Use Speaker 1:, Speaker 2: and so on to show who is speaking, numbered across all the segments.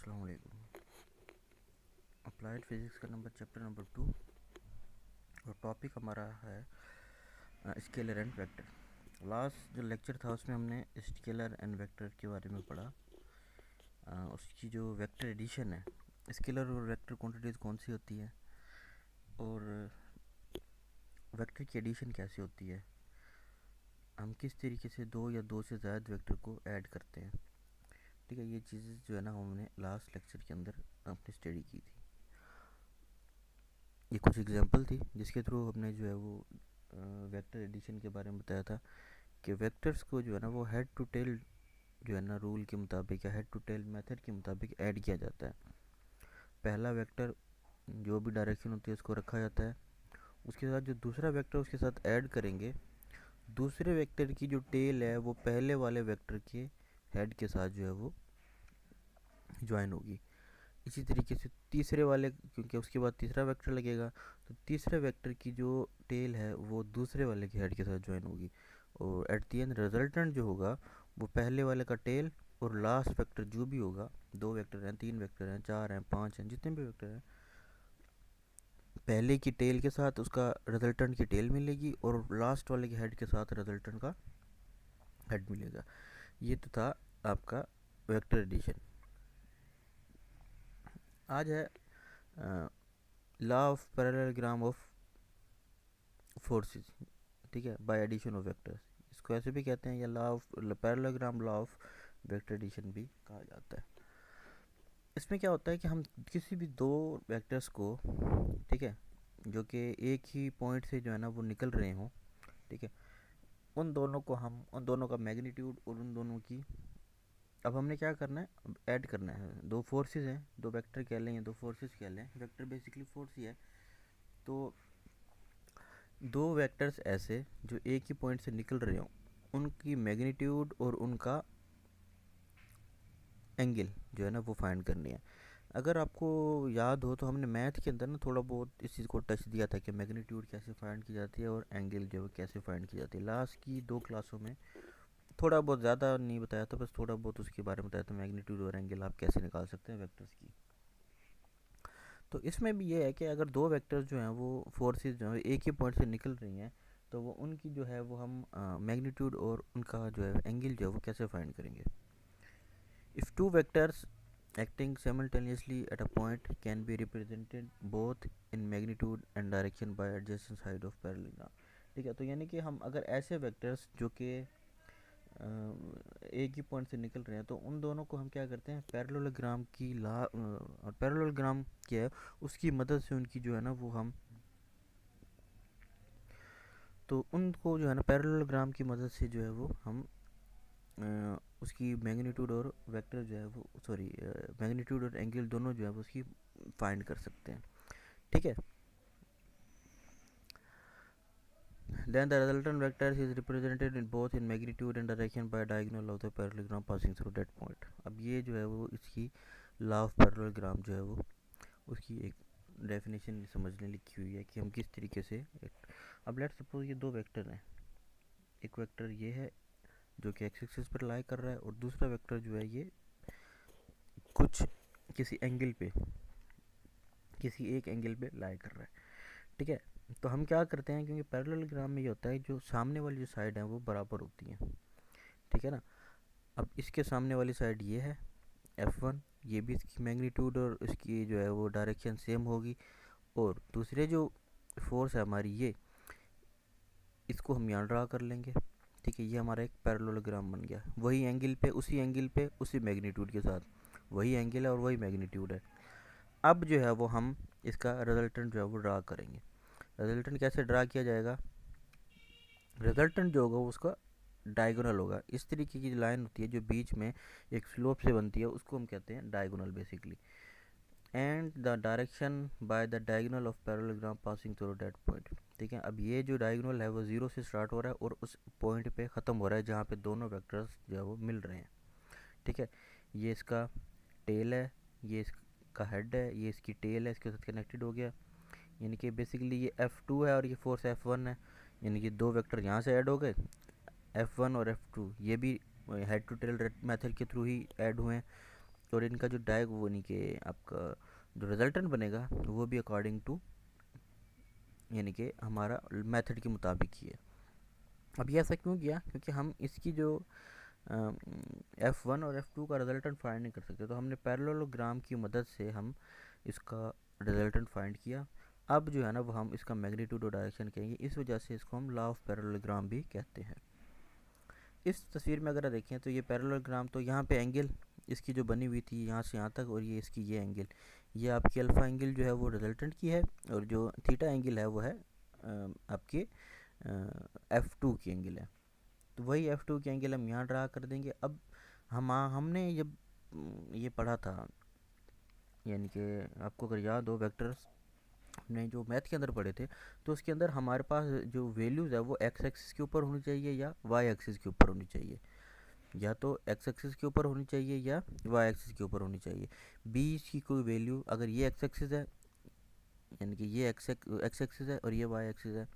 Speaker 1: अस्सलाम वालेकुम। Applied physics का चैप्टर नंबर 2 और टॉपिक हमारा है स्केलर एंड वेक्टर। लास्ट जो लेक्चर था उसमें हमने स्केलर एंड वेक्टर के बारे में पढ़ा। उसकी जो वेक्टर एडिशन है, स्केलर और वेक्टर क्वांटिटीज़ कौन सी होती है और वेक्टर की एडिशन कैसे होती है, हम किस तरीके से दो या दो से ज़्यादा वेक्टर को ऐड करते हैं। ठीक है, ये चीज़ें जो है ना हमने लास्ट लेक्चर के अंदर अपनी स्टडी की थी। ये कुछ एग्जांपल थी जिसके थ्रू हमने जो है वो वेक्टर एडिशन के बारे में बताया था कि वेक्टर्स को जो है ना वो हेड टू टेल जो है ना रूल के मुताबिक या हेड टू टेल मेथड के मुताबिक ऐड किया जाता है। पहला वेक्टर जो भी डायरेक्शन होती है उसको रखा जाता है, उसके साथ जो दूसरा वेक्टर उसके साथ ऐड करेंगे, दूसरे वेक्टर की जो टेल है वो पहले वाले वेक्टर के हेड के साथ जो है वो ज्वाइन होगी। इसी तरीके से तीसरे वाले, क्योंकि उसके बाद तीसरा वेक्टर लगेगा, तो तीसरे वेक्टर की जो टेल है वो दूसरे वाले के हेड के साथ ज्वाइन होगी और एट दी एंड रिजल्टेंट जो होगा वो पहले वाले का टेल और लास्ट वेक्टर जो भी होगा, दो वेक्टर हैं, तीन वेक्टर हैं, चार हैं, पांच हैं, जितने भी वेक्टर हैं, पहले की टेल के साथ उसका रिजल्टेंट की टेल मिलेगी और लास्ट वाले के हेड के साथ रिजल्टेंट का हेड मिलेगा। ये तो था आपका वेक्टर एडिशन। आज है law of parallelogram of forces. ठीक है, बाय एडिशन ऑफ वेक्टर्स, इसको ऐसे भी कहते हैं, या law of parallelogram law of vector addition भी कहा जाता है। इसमें क्या होता है कि हम किसी भी दो वेक्टर्स को, ठीक है, जो कि एक ही पॉइंट से जो है ना वो निकल रहे हों, ठीक है, उन दोनों का मैग्नीट्यूड और उन दोनों की, अब हमने क्या करना है, अब ऐड करना है। दो फोर्सेस हैं, दो वेक्टर कह लें या दो फोर्सेस कह लें, वेक्टर बेसिकली फोर्स ही है। तो दो वेक्टर्स ऐसे जो एक ही पॉइंट से निकल रहे हों, उनकी मैग्नीट्यूड और उनका एंगल जो है ना वो फाइंड करनी है। अगर आपको याद हो तो हमने मैथ के अंदर ना थोड़ा बहुत इस चीज़ को टच दिया था कि मैग्नीट्यूड कैसे फाइंड की जाती है और एंगल जो है कैसे फाइंड की जाती है। लास्ट की दो क्लासों में थोड़ा बहुत, ज़्यादा नहीं बताया था, बस थोड़ा बहुत उसके बारे में बताया था, मैग्नीट्यूड और एंगल आप कैसे निकाल सकते हैं वेक्टर्स की। तो इसमें भी ये है कि अगर दो वेक्टर्स जो हैं वो फोर्सेस जो है एक ही पॉइंट से निकल रही हैं, तो वो उनकी जो है वो हम मैग्नीट्यूड और उनका जो है एंगल जो है वो कैसे फाइंड करेंगे। If two vectors acting simultaneously at a point can be represented both in magnitude and direction by adjacent side of parallelogram। ठीक है, तो यानी कि हम अगर ऐसे वेक्टर्स जो कि एक ही पॉइंट से निकल रहे हैं, तो उन दोनों को हम क्या करते हैं, पैरेललोग्राम की पैरेललोग्राम क्या है उसकी मदद से उनकी जो है ना वो हम, तो उनको जो है ना पैरेललोग्राम की मदद से जो है वो हम उसकी मैग्नीट्यूड और वेक्टर जो है वो, सॉरी, मैग्नीट्यूड और एंगल दोनों जो है वो उसकी फाइंड कर सकते हैं। ठीक है, then the resultant vector is represented in both in magnitude and direction by diagonal of the parallelogram passing through that point। अब ये जो है वो इसकी लॉ ऑफ पैरेललोग्राम जो है वो उसकी एक डेफिनेशन समझने लिखी हुई है कि हम किस तरीके से अब लेट्स सपोज ये दो वेक्टर हैं, एक वेक्टर ये है जो कि एक्स एक्सिस पर लाई कर रहा है और दूसरा वेक्टर जो है ये कुछ किसी एंगल पे, किसी एक एंगल पे लाई कर रहा है। ठीक है, तो हम क्या करते हैं, क्योंकि पैरेललोग्राम में ये होता है जो सामने वाली जो साइड है वो बराबर होती हैं। ठीक है ना, अब इसके सामने वाली साइड ये है F1, ये भी इसकी मैग्नीट्यूड और इसकी जो है वो डायरेक्शन सेम होगी, और दूसरे जो फोर्स है हमारी ये, इसको हम यहाँ ड्रा कर लेंगे। ठीक है, ये हमारा एक पैरेललोग्राम बन गया, वही एंगल पे उसी एंगल पे उसी मैग्नीट्यूड के साथ, वही एंगल है और वही मैग्नीट्यूड है। अब जो है वो हम इसका रिजल्टेंट जो है वो ड्रा करेंगे। रिजल्टेंट कैसे ड्रा किया जाएगा, रिजल्टेंट जो होगा उसका डायगोनल होगा। इस तरीके की लाइन होती है जो बीच में एक स्लोप से बनती है, उसको हम कहते हैं diagonal basically. And the direction by the diagonal of parallelogram passing through that point. ठीक है, अब ये जो डायगोनल है वो जीरो से स्टार्ट हो रहा है और उस पॉइंट पे ख़त्म हो रहा है जहाँ पे दोनों वेक्टर्स जो है वो मिल रहे हैं। ठीक है, ये इसका टेल है, ये इसका हेड है, ये इसकी टेल है, इसके साथ कनेक्टेड हो गया। यानी कि बेसिकली ये F2 है और ये फोर्स F1 है, यानी कि दो वेक्टर यहाँ से ऐड हो गए, F1 और F2, ये भी हेड टू टेल मेथड के थ्रू ही ऐड हुए हैं। और इनका जो डायग वो यानी कि आपका जो रिजल्टेंट बनेगा वो भी अकॉर्डिंग टू यानी कि हमारा मेथड के मुताबिक ही है। अब ये ऐसा क्यों किया, क्योंकि हम इसकी जो F1 और F2 का रिजल्टेंट फाइंड नहीं कर सकते, तो हमने पैरेललोग्राम की मदद से हम इसका रिजल्टेंट फाइंड किया। अब जो है ना वो हम इसका मैग्नीट्यूड और डायरेक्शन कहेंगे, इस वजह से इसको हम लॉ ऑफ पैरेललोग्राम भी कहते हैं। इस तस्वीर में अगर देखें तो ये पैरेललोग्राम, तो यहाँ पे एंगल इसकी जो बनी हुई थी यहाँ से यहाँ तक, और ये इसकी ये एंगल, ये आपकी अल्फ़ा एंगल जो है वो रिजल्टेंट की है, और जो थीटा एंगल है वो है आपके F2 की एंगल है। तो वही F2 की एंगल हम यहाँ ड्रा कर देंगे। अब हमने जब ये पढ़ा था, यानी कि आपको अगर याद हो वेक्टर्स हमने जो मैथ के अंदर पढ़े थे, तो उसके अंदर हमारे पास जो वैल्यूज़ है वो एक्स एक्सिस के ऊपर होनी चाहिए या वाई एक्सिस के ऊपर होनी चाहिए, या तो एक्स एक्सिस के ऊपर होनी चाहिए या वाई एक्सिस के ऊपर होनी चाहिए। बी की कोई वैल्यू, अगर ये एक्स एक्सिस है यानी कि ये एक्स एक्सिस है और ये वाई एक्सिस है,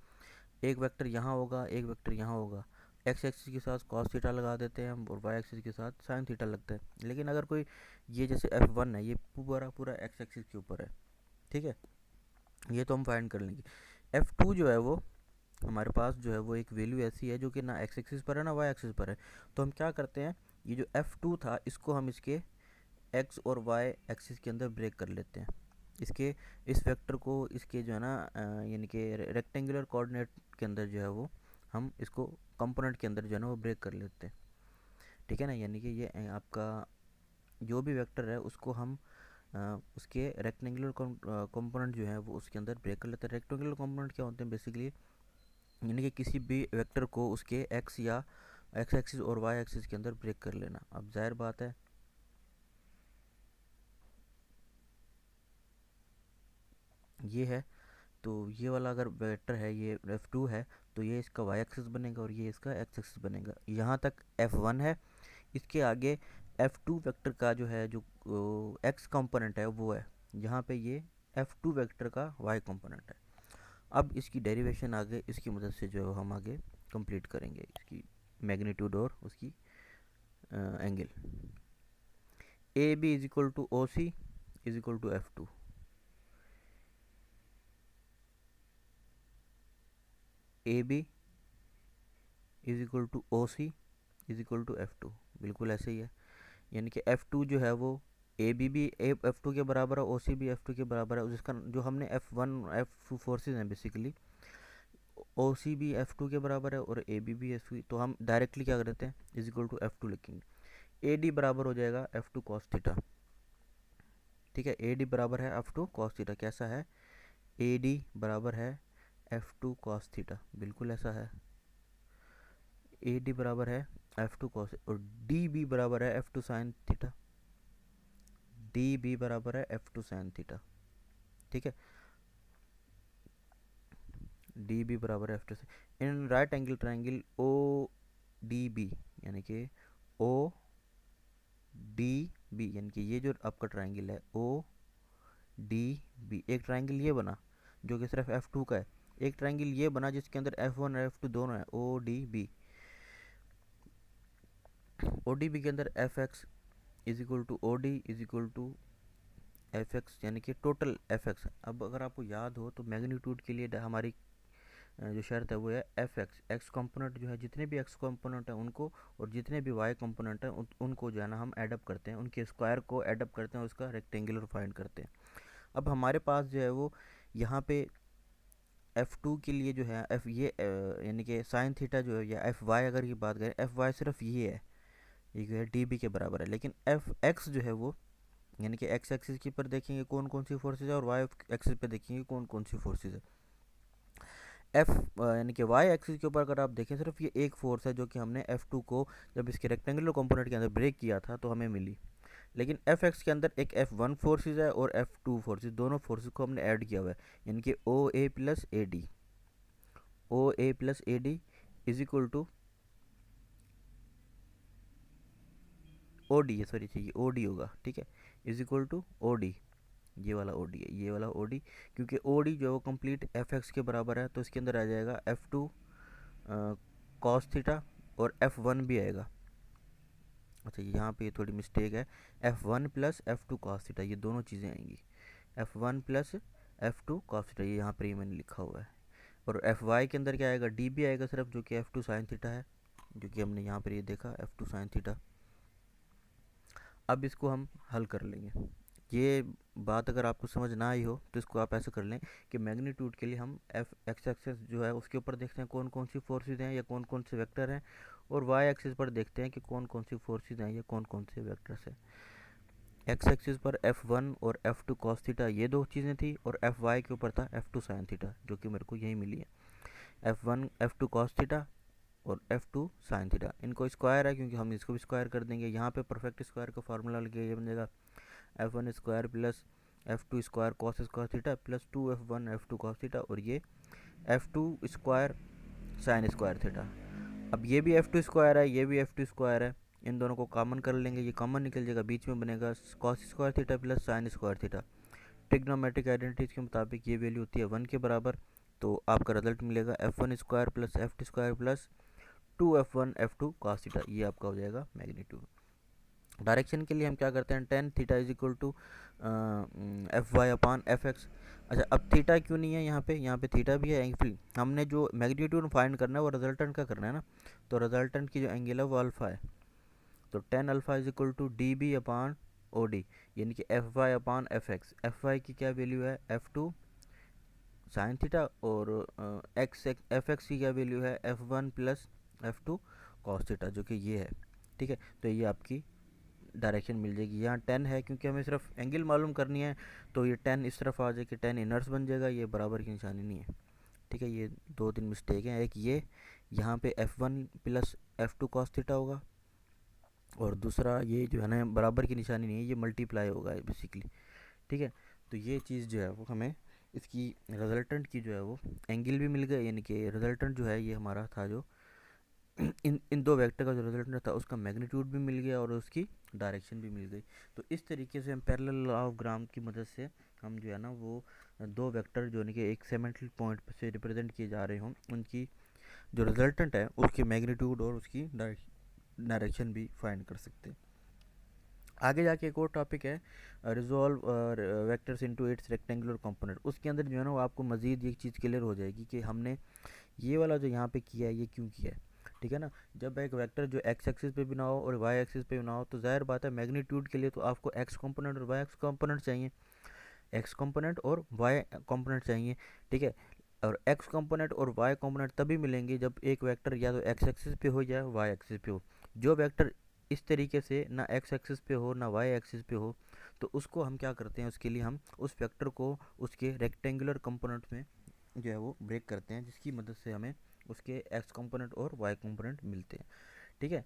Speaker 1: एक वेक्टर यहाँ होगा एक वेक्टर यहाँ होगा, एक्स एक्सिस के साथ कॉस थीटा लगा देते हैं हम और वाई एक्सिस के साथ साइन थीटा लगता है। लेकिन अगर कोई ये जैसे F1 है, ये पूरा पूरा एक्स एक्सिस के ऊपर है, ठीक है, ये तो हम फाइंड कर लेंगे। F2 जो है वो हमारे पास जो है वो एक वैल्यू ऐसी है जो कि ना एक्स एक्सिस पर है ना वाई एक्सिस पर है, तो हम क्या करते हैं, ये जो F2 था इसको हम इसके एक्स और वाई एक्सिस के अंदर ब्रेक कर लेते हैं। इसके इस वेक्टर को इसके जो है ना यानी कि रेक्टेंगुलर कोऑर्डिनेट के अंदर जो है वो हम इसको कंपोनेंट के अंदर जो है ना वो ब्रेक कर लेते हैं, ठीक है ना। यानी कि ये आपका जो भी वेक्टर है उसको हम उसके रेक्टेंगुलर कंपोनेंट जो है वो उसके अंदर ब्रेक कर लेते हैं। रेक्टेंगुलर कंपोनेंट क्या होते हैं बेसिकली, यानी कि किसी भी वेक्टर को उसके एक्स या एक्स एक्सिस और वाई एक्सिस के अंदर ब्रेक कर लेना। अब जाहिर बात है ये है, तो ये वाला अगर वेक्टर है ये F2 है, तो ये इसका वाई एक्सिस बनेगा और ये इसका एक्स एक्सिस बनेगा। यहाँ तक F1 है, इसके आगे F2 वेक्टर का जो है जो एक्स कंपोनेंट है वो है, यहाँ पे ये F2 वेक्टर का वाई कंपोनेंट है। अब इसकी डेरिवेशन आगे इसकी मदद से जो हम आगे कंप्लीट करेंगे, इसकी मैग्नीट्यूड और उसकी angle. A B is equal to O C is equal to F2। A B is equal to O C is equal to F2, बिल्कुल ऐसे ही है। यानी कि F2 जो है वो ए बी भी F2 के बराबर है, ओ सी भी F2 के बराबर है, जिसका जो हमने F1 F2 फोर्सेज हैं बेसिकली, ओ सी भी F2 के बराबर है और ए बी भी F2, तो हम डायरेक्टली क्या करते हैं इज इक्वल टू F2 लिखेंगे। ए डी बराबर हो जाएगा F2 कॉस थीटा, ठीक है, ए डी बराबर है F2 कॉस थीटा। कैसा है, ए डी बराबर है F2 कॉस थीटा, बिल्कुल ऐसा है। ए डी बराबर है F2 कॉस, और डी बी बराबर है F2 sine theta, D B बराबर है F2 साइन थीटा, ठीक है। डी बी बराबर है F2 in right angle triangle O D B, यानी कि ओ डी बी, यानी कि ये जो आपका ट्राइंगल है ओ डी बी, एक ट्राइंगल ये बना जो कि सिर्फ F2 का है, एक ट्राइंगल ये बना जिसके अंदर F1 और F2 दोनों है, O D B. O D B के अंदर F X is equal to O D is equal to F X, यानी कि टोटल एफ एक्स। अब अगर आपको याद हो तो मैग्नीट्यूड के लिए हमारी जो शर्त है वो है एफ एक्स, एक्स कंपोनेंट जो है जितने भी एक्स कंपोनेंट हैं उनको और जितने भी वाई कंपोनेंट हैं उनको जो है ना हम एडअप करते हैं, उनके स्क्वायर को एडअप करते हैं, उसका रेक्टेंगुलर फाइंड करते हैं। अब हमारे पास जो है वो यहाँ पे F2 के लिए जो है एफ ये यानी कि साइन थीटा जो है, या एफ वाई अगर की बात करें, एफ वाई सिर्फ ये है, ये जो है डी बी के बराबर है। लेकिन एफ एक्स जो है वो यानी कि एक्स एक्सिस की पर देखेंगे कौन कौन सी फोर्सेज है और वाई एक्सिस पे देखेंगे कौन कौन सी फोर्सेज है। एफ यानी कि वाई एक्सिस के ऊपर अगर आप देखें सिर्फ ये एक फोर्स है जो कि हमने F2 को जब इसके रेक्टेंगुलर कंपोनेंट के अंदर ब्रेक किया था तो हमें मिली। लेकिन एफ एक्स के अंदर एक F1 फोर्सेज है और F2 फोर्सेज, दोनों फोर्सेज को हमने ऐड किया हुआ है, यानी कि O A plus A D, O A plus A D is equal to O D, sorry चाहिए ओ डी होगा, ठीक है, is equal to O D, ये वाला ओ डी है, ये वाला ओ डी, क्योंकि ओ डी जो है वो कंप्लीट एफ एक्स के बराबर है, तो इसके अंदर आ जाएगा F2 कॉस थीटा और F1 भी आएगा, अच्छा यहाँ पे थोड़ी मिस्टेक है, F1 plus F2 cos theta, ये दोनों चीज़ें आएंगी। F1 plus F2 cos theta, ये यहाँ पर ये मैंने लिखा हुआ है। और Fy के अंदर क्या आएगा, डी बी आएगा सिर्फ, जो कि F2 साइन थीटा है, जो कि हमने यहाँ पर ये देखा F2 साइन थीटा। अब इसको हम हल कर लेंगे। ये बात अगर आपको समझ ना आई हो तो इसको आप ऐसे कर लें कि मैग्नीट्यूड के लिए हम एफ एक्स एक्सेस जो है उसके ऊपर देखते हैं कौन कौन सी फोर्सेज हैं या कौन कौन से वेक्टर हैं, और वाई एक्सिस पर देखते हैं कि कौन कौन सी फोर्सेज हैं या कौन कौन से वेक्टर्स हैं। एक्स एक्सिस पर F1 और F2 कॉस थीटा ये दो चीज़ें थी, और Fy के ऊपर था F2 साइन थीटा, जो कि मेरे को यही मिली है। F1 F2 कॉस थीटा और F2 साइन थीटा, इनको स्क्वायर है क्योंकि हम इसको भी स्क्वायर कर देंगे। यहाँ पे परफेक्ट स्क्वायर का फार्मूला लगे, ये बन जाएगा F1 square plus F2 square cos square theta plus 2F1 F2 cos theta, और ये F2 square sine square theta. अब ये भी F2 स्क्वायर है, ये भी F2 स्क्वायर है, इन दोनों को कॉमन कर लेंगे, ये कॉमन निकल जाएगा, बीच में बनेगा cos square theta plus sine square theta. Trigonometric identities के मुताबिक ये वैल्यू होती है 1 के बराबर, तो आपका रिजल्ट मिलेगा F1 square plus F2 square plus 2F1 F2 cos theta, ये आपका हो जाएगा मैग्नीट्यूड। डायरेक्शन के लिए हम क्या करते हैं, tan theta is equal to Fy upon Fx। अच्छा, अब थीटा क्यों नहीं है यहाँ पे, यहाँ पे थीटा भी है। एंगल हमने जो मैग्नीट्यूड फाइंड करना है वो रिजल्टेंट का करना है ना, तो रिजल्टेंट की जो एंगल है वो अल्फ़ा है, तो tan alpha is equal to D B upon O D, यानी कि Fy अपान Fx। Fy की क्या वैल्यू है, F2 साइन थीटा, और Fx की क्या वैल्यू है, F1 plus F2 cos theta, जो कि ये है। ठीक है, तो ये आपकी डायरेक्शन मिल जाएगी। यहाँ 10 है क्योंकि हमें सिर्फ एंगल मालूम करनी है, तो ये 10 इस तरफ आ जाएगी, 10 इनर्स बन जाएगा, ये बराबर की निशानी नहीं है। ठीक है, ये दो तीन मिस्टेक हैं। एक ये यहाँ पे F1 plus F2 cos theta होगा, और दूसरा ये जो है ना बराबर की निशानी नहीं है, ये मल्टीप्लाई होगा बेसिकली। ठीक है, तो ये चीज़ जो है वो हमें इसकी रिजल्टेंट की जो है वो एंगल भी मिल गया, यानी कि रिजल्टेंट जो है ये हमारा था जो इन दो वेक्टर का जो रिजल्टेंट था उसका मैग्नीट्यूड भी मिल गया और उसकी डायरेक्शन भी मिल गई। तो इस तरीके से हम पैरेलल लॉ ऑफ ग्राम की मदद से हम जो है ना वो दो वेक्टर जो कि एक सिमेट्रिक पॉइंट से रिप्रेजेंट किए जा रहे हों, उनकी जो रिजल्टेंट है उसकी मैग्नीट्यूड और उसकी डायरेक्शन भी फाइंड कर सकते हैं। आगे जाके एक और टॉपिक है, resolve vectors into its rectangular component. उसके अंदर जो है ना वो आपको मज़ीद एक चीज़ क्लियर हो जाएगी कि हमने ये वाला जो यहाँ पे किया है ये क्यों किया है। ठीक है ना, जब एक वेक्टर जो एक्स एक्सिस पे बना हो और वाई एक्सिस पे बना हो, तो जाहिर बात है मैग्नीट्यूड के लिए तो आपको एक्स कंपोनेंट और वाई एक्स कंपोनेंट चाहिए, एक्स कंपोनेंट और वाई कंपोनेंट चाहिए। ठीक है, और एक्स कंपोनेंट और वाई कंपोनेंट तभी मिलेंगे जब एक वेक्टर या तो एक्स एक्सिस पे हो या वाई एक्सिस पे हो। जो वेक्टर इस तरीके से ना एक्स एक्सिस पे हो ना वाई एक्सिस पे हो, तो उसको हम क्या करते हैं, उसके लिए हम उस वेक्टर को उसके रेक्टेंगुलर कंपोनेंट में जो है वो ब्रेक करते हैं, जिसकी मदद से हमें उसके एक्स कंपोनेंट और वाई कंपोनेंट मिलते हैं। ठीक है,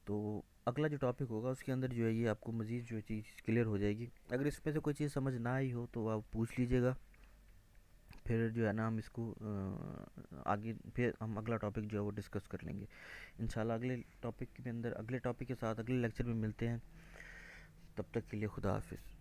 Speaker 1: तो अगला जो टॉपिक होगा उसके अंदर जो है ये आपको मज़ीद जो चीज़ क्लियर हो जाएगी। अगर इसमें से कोई चीज़ समझ ना आई हो तो आप पूछ लीजिएगा, फिर जो है ना हम इसको आगे फिर हम अगला टॉपिक जो है वो डिस्कस कर लेंगे इंशाल्लाह। अगले टॉपिक के अंदर अगले टॉपिक के साथ अगले लेक्चर में मिलते हैं, तब तक के लिए खुदा हाफिज़।